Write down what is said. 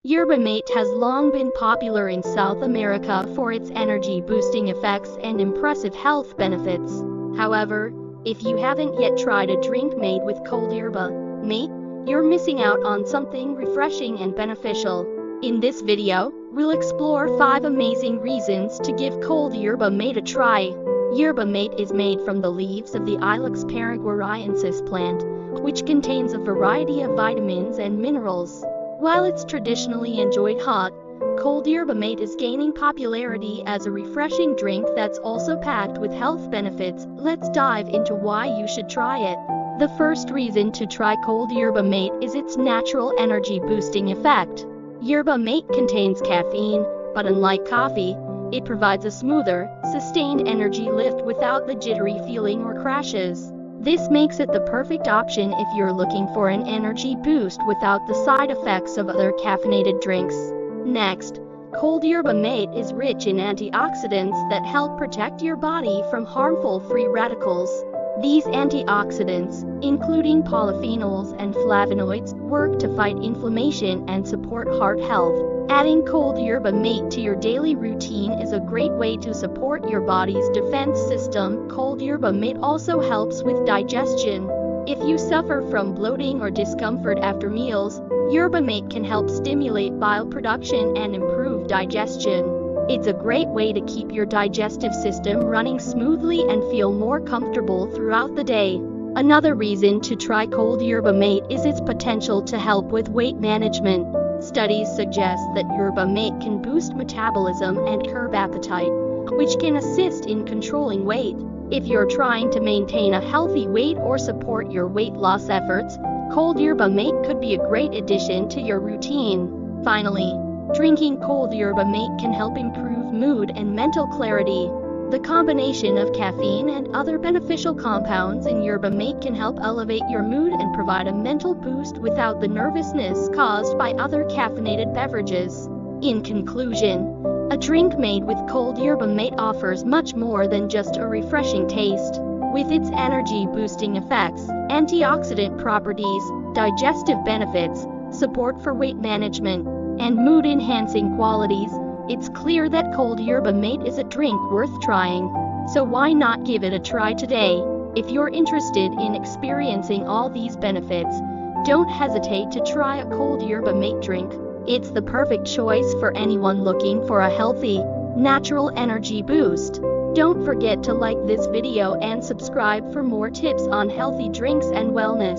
Yerba mate has long been popular in South America for its energy-boosting effects and impressive health benefits. However, if you haven't yet tried a drink made with cold yerba mate, you're missing out on something refreshing and beneficial. In this video, we'll explore 5 amazing reasons to give cold yerba mate a try. Yerba mate is made from the leaves of the Ilex paraguayensis plant, which contains a variety of vitamins and minerals. While it's traditionally enjoyed hot, cold yerba mate is gaining popularity as a refreshing drink that's also packed with health benefits. Let's dive into why you should try it. The first reason to try cold yerba mate is its natural energy-boosting effect. Yerba mate contains caffeine, but unlike coffee, it provides a smoother, sustained energy lift without the jittery feeling or crashes. This makes it the perfect option if you're looking for an energy boost without the side effects of other caffeinated drinks. Next, cold yerba mate is rich in antioxidants that help protect your body from harmful free radicals. These antioxidants, including polyphenols and flavonoids, work to fight inflammation and support heart health. Adding cold yerba mate to your daily routine is a great way to support your body's defense system. Cold yerba mate also helps with digestion. If you suffer from bloating or discomfort after meals, yerba mate can help stimulate bile production and improve digestion. It's a great way to keep your digestive system running smoothly and feel more comfortable throughout the day. Another reason to try cold yerba mate is its potential to help with weight management. Studies suggest that yerba mate can boost metabolism and curb appetite, which can assist in controlling weight. If you're trying to maintain a healthy weight or support your weight loss efforts, cold yerba mate could be a great addition to your routine. Finally, drinking cold yerba mate can help improve mood and mental clarity. The combination of caffeine and other beneficial compounds in yerba mate can help elevate your mood and provide a mental boost without the nervousness caused by other caffeinated beverages. In conclusion, a drink made with cold yerba mate offers much more than just a refreshing taste. With its energy-boosting effects, antioxidant properties, digestive benefits, support for weight management, and mood-enhancing qualities, it's clear that cold yerba mate is a drink worth trying. So why not give it a try today? If you're interested in experiencing all these benefits, don't hesitate to try a cold yerba mate drink. It's the perfect choice for anyone looking for a healthy, natural energy boost. Don't forget to like this video and subscribe for more tips on healthy drinks and wellness.